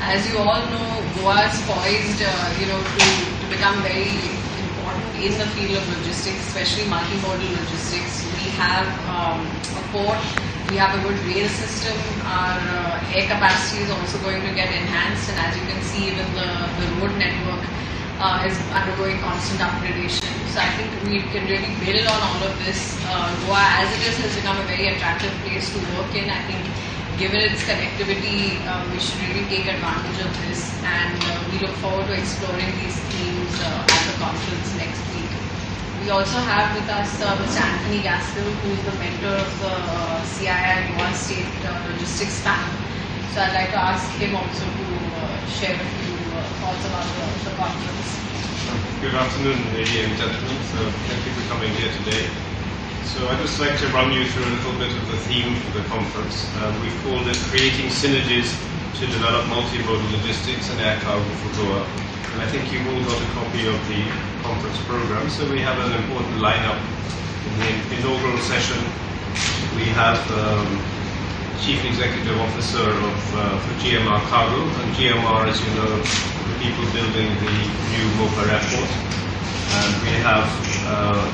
As you all know, Goa is poised, to become very important in the field of logistics, especially multimodal logistics. We have a port, we have a good rail system, our air capacity is also going to get enhanced, and as you can see, even the road network is undergoing constant upgradation. So I think we can really build on all of this. Goa, as it is, has become a very attractive place to work in. I think given its connectivity, we should really take advantage of this, and we look forward to exploring these themes at the conference next week. We also have with us Mr. Anthony Gaskell, who is the mentor of the CII Goa State Logistics Panel. So I'd like to ask him also to share a few thoughts about the conference. Good afternoon, ladies and gentlemen. So thank you for coming here today. So I'd just like to run you through a little bit of the theme for the conference. We've called it Creating Synergies to Develop Multimodal Logistics and Air Cargo for Goa. And I think you've all got a copy of the conference program. So we have an important lineup. In the inaugural session, we have Chief Executive Officer for GMR Cargo. And GMR, as you know, the people building the new Mopa Airport. And we have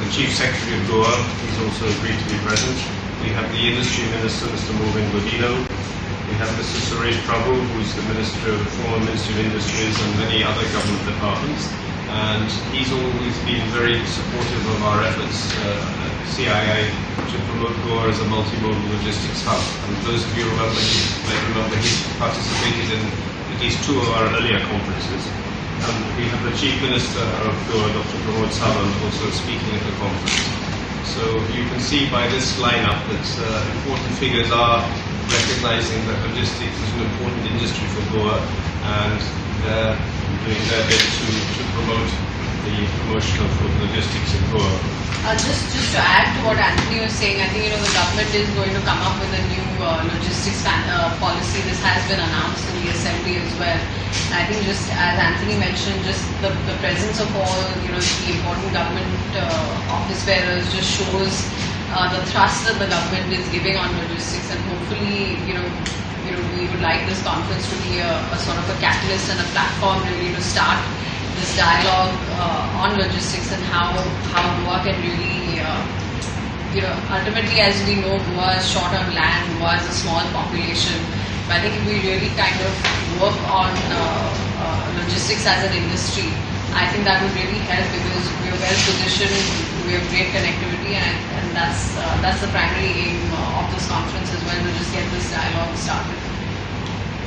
the Chief Secretary of Goa, he's also agreed to be present. We have the Industry Minister, Mr. Mohan Godino. We have Mr. Suresh Prabhu, who's the former Minister of Industries and many other government departments. And he's always been very supportive of our efforts at CII to promote Goa as a multimodal logistics hub. And those of you who might remember he's participated in at least 2 of our earlier conferences. And we have the Chief Minister of Goa, Dr. Pramod Savan, also speaking at the conference. So you can see by this lineup that important figures are recognizing that logistics is an important industry for Goa, and they're doing their bit to promote the promotion of logistics in Goa. Just to add to what Anthony was saying, I think the government is going to come up with a new logistics policy. This has been announced in the Assembly as well. And I think just as Anthony mentioned, just the presence of all the important government office bearers just shows the thrust that the government is giving on logistics, and hopefully we would like this conference to be a sort of a catalyst and a platform really to start this dialogue on logistics and how Goa can really, ultimately, as we know, Goa is short on land, Goa is a small population. But I think if we really kind of work on logistics as an industry, I think that would really help, because we are well positioned, we have great connectivity, and that's the primary aim of this conference as well, to just get this dialogue started.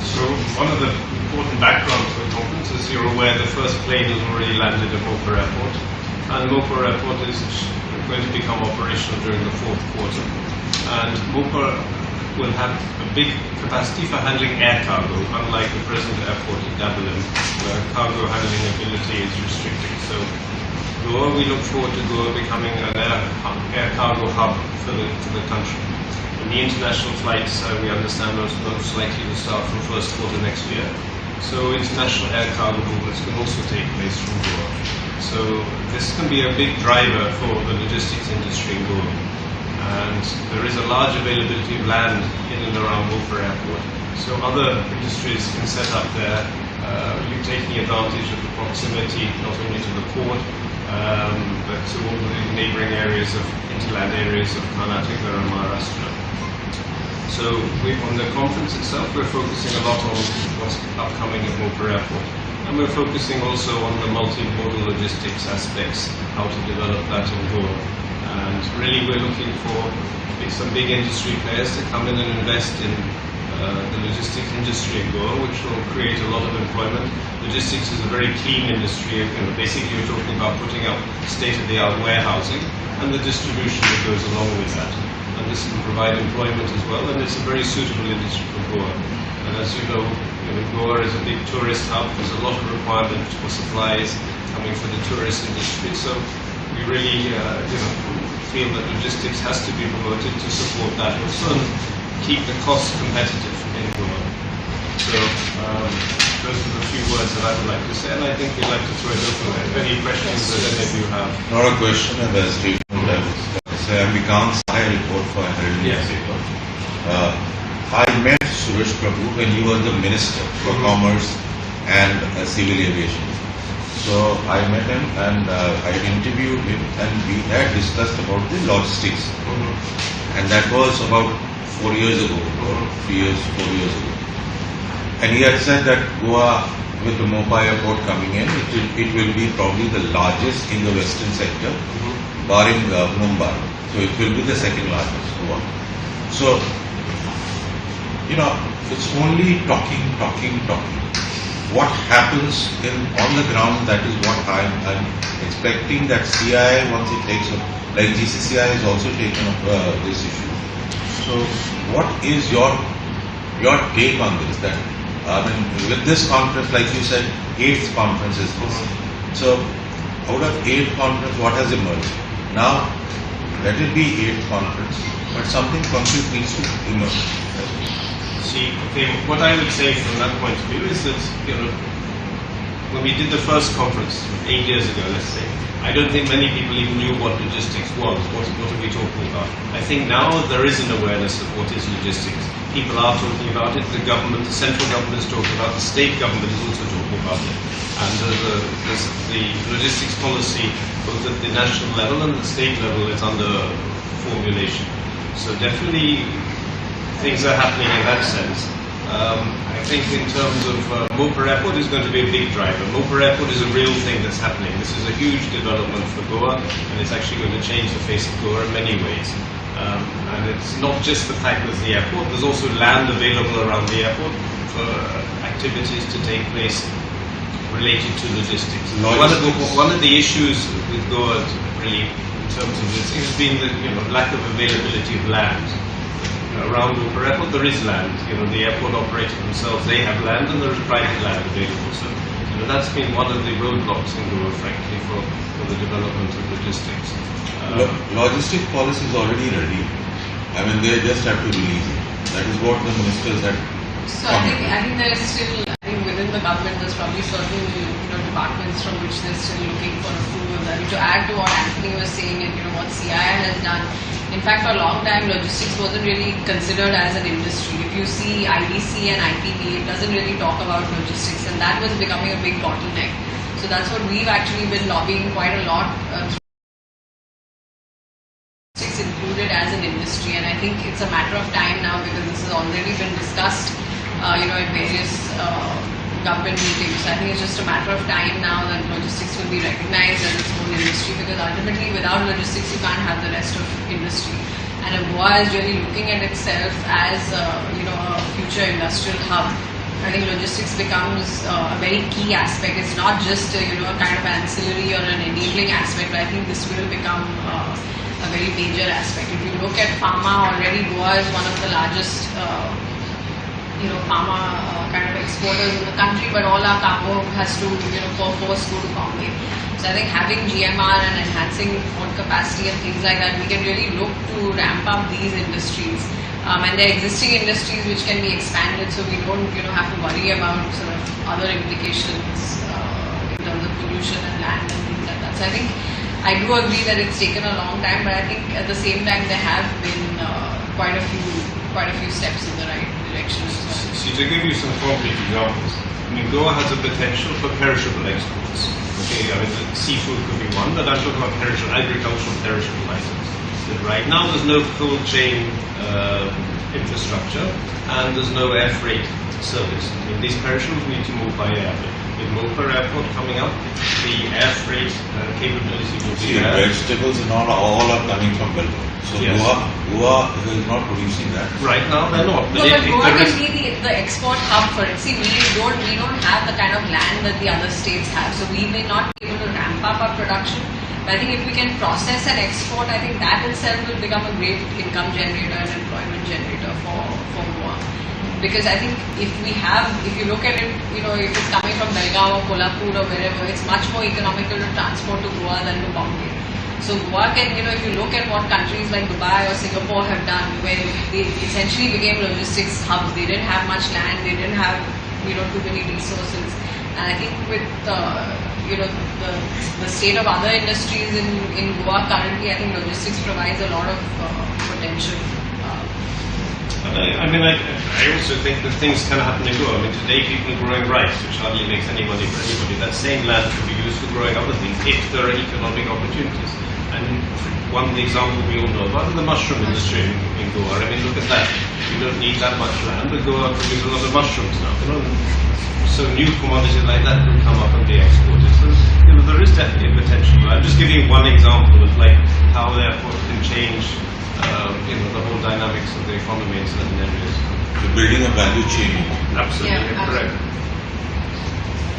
So one of the important backgrounds for the conference is you're aware the first plane has already landed at Mopa Airport, and Mopa Airport is going to become operational during the 4th quarter. And Mopa will have a big capacity for handling air cargo, unlike the present airport in Dublin, where cargo handling ability is restricted. So Goa, we look forward to Goa becoming an air cargo hub for the country. And the international flights, we understand, are most likely to start from 1st quarter next year. So international air cargo movements can also take place from Goa. So this can be a big driver for the logistics industry in Goa. And there is a large availability of land in and around Mopa Airport. So other industries can set up there, you're taking advantage of the proximity not only to the port, but to all the neighboring areas of hinterland areas of Karnataka and Maharashtra. So on the conference itself, we're focusing a lot on what's upcoming at Mopa Airport. And we're focusing also on the multimodal logistics aspects, how to develop that in Goa. And really we're looking for some big industry players to come in and invest in the logistics industry in Goa, which will create a lot of employment. Logistics is a very clean industry. Basically you're talking about putting up state-of-the-art warehousing and the distribution that goes along with that. And this will provide employment as well, and it's a very suitable industry for Goa. And as you know, Goa is a big tourist hub. There's a lot of requirement for supplies coming from the tourist industry. So we really feel that logistics has to be promoted to support that also and keep the cost competitive in Goa. So those are the few words that I would like to say, and I think we'd like to throw it open. Any questions that any of you have? Not a question, and there's I become Sahil report for Herald newspaper. I met Suresh Prabhu when he was the Minister for Commerce and Civil Aviation. So I met him and I interviewed him and we had discussed about the logistics. And that was about 4 years ago, or 4 years ago. And he had said that Goa, with the Mopa airport coming in, it will be probably the largest in the western sector, barring Mumbai. So it will be the second largest Goa. So, it's only talking. What happens on the ground, that is what I'm expecting that CII, once it takes up, like GCCI has also taken up this issue. So what is your take on this? That with this conference, like you said, 8th conference is this. So out of 8th conference, what has emerged? Now, let it be 8th conference, but something concrete needs to emerge. See, what I would say from that point of view is that, when we did the first conference 8 years ago, let's say, I don't think many people even knew what logistics was. What are we talking about? I think now there is an awareness of what is logistics. People are talking about it. The government, the central government is talking about it. The state government is also talking about it. And the logistics policy, both at the national level and the state level, is under formulation. So definitely things are happening in that sense. I think in terms of Mopa Airport is going to be a big driver. Mopa Airport is a real thing that's happening. This is a huge development for Goa, and it's actually going to change the face of Goa in many ways. And it's not just the fact that the airport, there's also land available around the airport for activities to take place related to logistics. One of the issues with Goa, really, in terms of this, has been the lack of availability of land. Around Mopa Airport, there is land. The airport operators themselves, they have land, and there is private land available. So, that's been one of the roadblocks in Goa, frankly, for the development of logistics. Logistic policy is already ready. I mean, they just have to release it. That is what the ministers had. So I think there is still, within the government, there's probably certain departments from which they're still looking for approval. I mean, to add to what Anthony was saying and what CII has done. In fact, for a long time, logistics wasn't really considered as an industry. If you see IDC and IPB, it doesn't really talk about logistics, and that was becoming a big bottleneck. So that's what we've actually been lobbying quite a lot. Logistics included as an industry, and I think it's a matter of time now because this has already been discussed, at various government meetings. So I think it's just a matter of time now that logistics will be recognized as its own industry, because ultimately without logistics you can't have the rest of industry. And if Goa is really looking at itself as a future industrial hub, I think logistics becomes a very key aspect. It's not just a kind of ancillary or an enabling aspect, but I think this will become a very major aspect. If you look at pharma, already Goa is one of the largest pharma kind of exporters in the country, but all our cargo has to, perforce go to Bombay. So I think having GMR and enhancing port capacity and things like that, we can really look to ramp up these industries. And there are existing industries which can be expanded, so we don't, have to worry about sort of other implications in terms of pollution and land and things like that. So I think I do agree that it's taken a long time, but I think at the same time there have been quite a few steps in the right direction as well. See, to give you some concrete examples, Goa has a potential for perishable exports. Okay, seafood could be one, but I'm talking about agricultural perishable items. But right now there's no cold chain infrastructure, and there's no air freight service. These perishables need to move by air. With Mopa Airport coming up, the air freight capability will be there. Vegetables and all are coming from Belgium. So yes. Goa is not producing that. Right now they're not. But Goa will be the export hub for it. See, we don't have the kind of land that the other states have, so we may not be able to ramp up our production. But I think if we can process and export, I think that itself will become a great income generator and employment generator for Goa. Because I think if you look at it, if it's coming from Belgaum or Kolhapur or wherever, it's much more economical to transport to Goa than to Bombay. So Goa can, if you look at what countries like Dubai or Singapore have done, where they essentially became logistics hubs. They didn't have much land, they didn't have, too many resources. And I think with the state of other industries in Goa currently, I think logistics provides a lot of potential. I also think that things can happen in Goa. I mean, today people are growing rice, which hardly makes any money for anybody. That same land could be used for growing other things if there are economic opportunities. And one example we all know about is the mushroom industry in Goa. I mean, look at that. You don't need that much land, but Goa produces a lot of mushrooms now. So new commodities like that will come up and be exported. So there is definitely a potential. I'm just giving one example of like how the airport can change the whole dynamics of the economy in certain areas. You're building a value chain. Absolutely correct.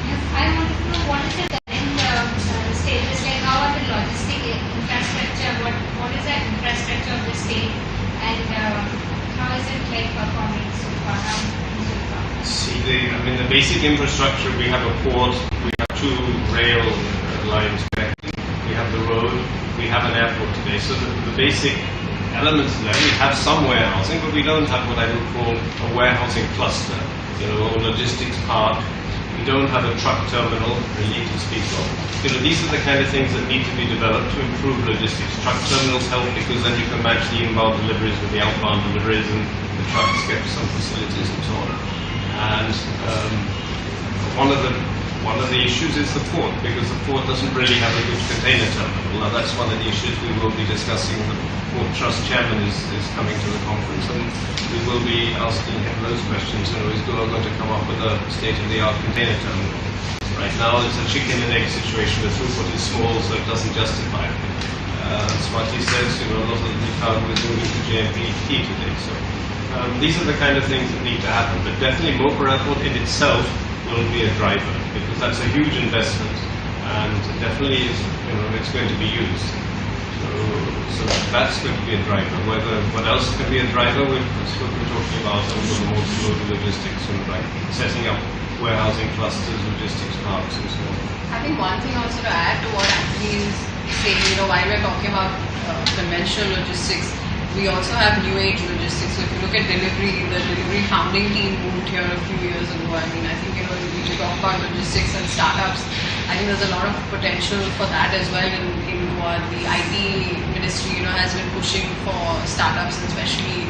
Yes, I want to know what is the current status, like how are the logistic infrastructure, what is the infrastructure of the state, and how is it like performing so far? See, the basic infrastructure, we have a port, we have 2 rail lines connecting, we have the road, we have an airport today. So the basic elements there, we have some warehousing, but we don't have what I would call a warehousing cluster, or logistics park. We don't have a truck terminal really to speak of. These are the kind of things that need to be developed to improve logistics. Truck terminals help because then you can match the inbound deliveries with the outbound deliveries, and the trucks get some facilities and so on. And one of the issues is the port, because the port doesn't really have a good container terminal. Now that's one of the issues we will be discussing. The Port Trust Chairman is coming to the conference, and we will be asking him those questions. Is Goa going to come up with a state-of-the-art container terminal? Right now it's a chicken and egg situation. The throughput is small, so it doesn't justify it. Swati says, a lot of the cargo is moving to JMP today. So these are the kind of things that need to happen. But definitely Mopar Airport in itself will be a driver, because that's a huge investment, and definitely it's going to be used. So that's going to be a driver. What else can be a driver? That's what we're talking about, the multimodal logistics and like setting up warehousing clusters, logistics parks, and so on. I think one thing also to add to what Anthony is saying, while we're talking about conventional logistics, we also have new age logistics. So if you look at delivery, the delivery founding team moved here a few years ago. I think we talk about logistics and startups. I think there's a lot of potential for that as well in Goa. The IT ministry, has been pushing for startups, and especially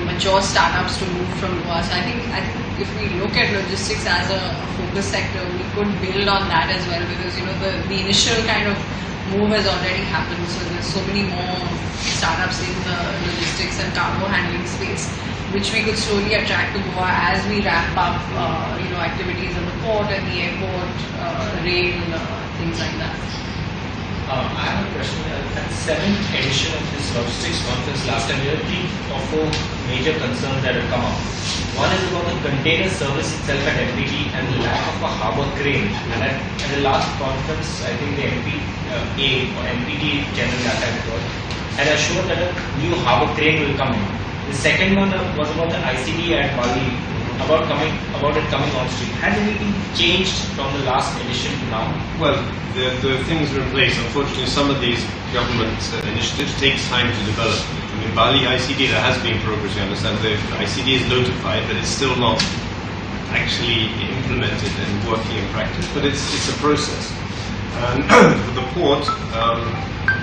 mature startups to move from Goa. So I think if we look at logistics as a focus sector, we could build on that as well, because the initial kind of move has already happened. So there's so many more startups in the logistics and cargo handling space, which we could slowly attract to Goa as we ramp up, activities in the port and the airport, rail, things like that. I have a question. At the 7th edition of this logistics conference last time, there were 3 or 4 major concerns that have come up. One is about the container service itself at MPT and the lack of a harbour crane. And at the last conference, I think the MPT General had assured that a new harbour crane will come in. The second one was about the ICD at Bali, about it coming on stream. Has anything changed from the last edition to now? Well, the things are in place. Unfortunately, some of these government initiatives takes time to develop. In Bali ICD, there has been progress. You understand, the ICD is notified, but it's still not actually implemented and working in practice. But it's a process. And for the port,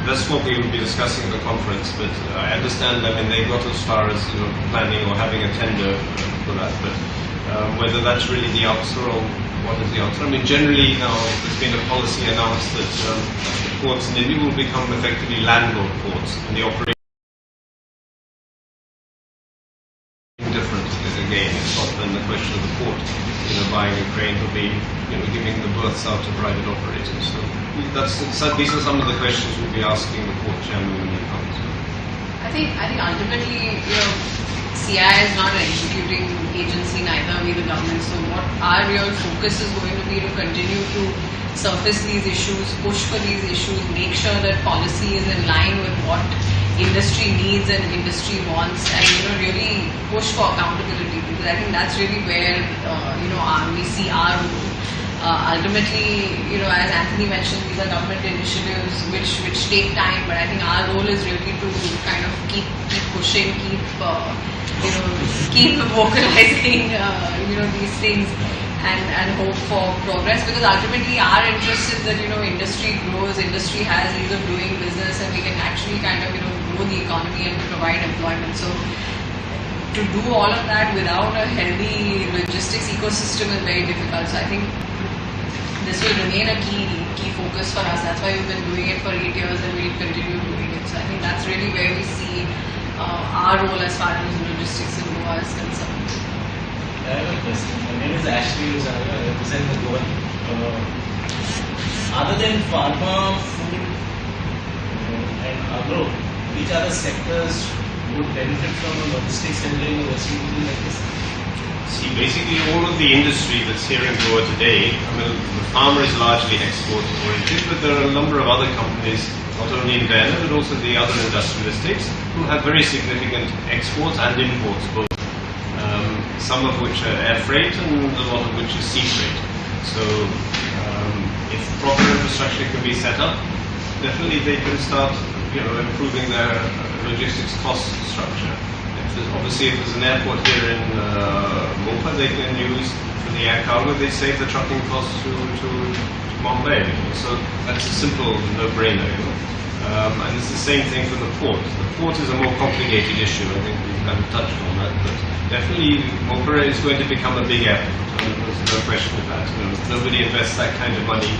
that's what we will be discussing at the conference. But I understand. They got as far as planning or having a tender for that. But whether that's really the answer or what is the answer? Generally now there's been a policy announced that the ports in India will become effectively landlord ports, and the operation different again. It's not then the question of the port, buying a crane or being, giving the berths out to private operators. So these are some of the questions we'll be asking the port chairman when he comes. I think ultimately, CII is not an executing agency, neither are we the government. So what our real focus is going to be to continue to surface these issues, push for these issues, make sure that policy is in line with what industry needs and industry wants, and really push for accountability, because I think that's really where we see our role. Ultimately, as Anthony mentioned, these are government initiatives which take time, but I think our role is really to kind of keep pushing, keep vocalizing, these things, and hope for progress, because ultimately our interest is that industry grows, industry has ease of doing business, and we can actually kind of grow the economy and provide employment. So to do all of that without a healthy logistics ecosystem is very difficult. So I think this will remain a key focus for us. That's why we've been doing it for 8 years and we'll continue doing it. So I think that's really where we see our role as far as logistics in Goa is concerned. I have a question. My name is Ashley Rosana. I represent the Goa. Other than pharma, food, and agro, which other sectors would benefit from a logistics center in a facility like this? See, basically all of the industry that's here in Goa today, I mean, the farmer is largely export oriented, but there are a number of other companies, not only in Vienna, but also the other industrial estates, who have very significant exports and imports both. Some of which are air freight and a lot of which is sea freight. So if proper infrastructure can be set up, definitely they can start, improving their logistics cost structure. Obviously, if there's an airport here in Mopa, they can use for the air cargo. They save the trucking costs to Mumbai. So that's a simple no-brainer. And it's the same thing for the port. The port is a more complicated issue. I think we've kind of touched on that, but definitely Mopa is going to become a big airport. There's no question of that. Nobody invests that kind of money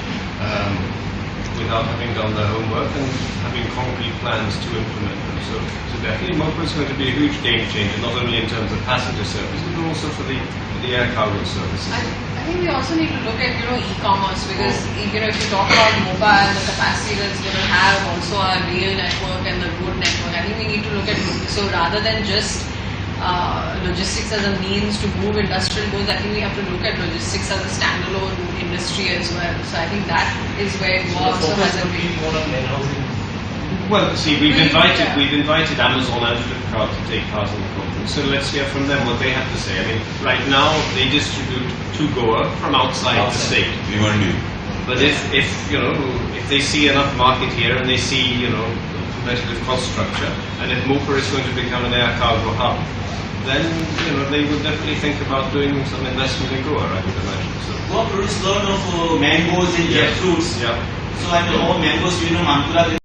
without having done their homework and having concrete plans to implement them. So definitely Mopa is going to be a huge game changer, not only in terms of passenger services, but also for the air cargo services. I think we also need to look at e-commerce, because if you talk about Mopa and the capacity that's going to have, also our rail network and the road network, I think we need to look at, so rather than just logistics as a means to move industrial goods, I think we have to look at logistics as a standalone industry as well. So I think that is where Goa also has a big. Well, see, we've invited Amazon and Flipkart to take part in the conference, so let's hear from them what they have to say. I mean, right now they distribute to Goa from outside the state. But if they see enough market here and they see competitive cost structure, and if Mopa is going to become an air cargo hub, then they would definitely think about doing some investment in Goa, I would imagine. So Goa produces a lot of mangoes and jackfruits. Yeah. So I know all mangoes, Mankura.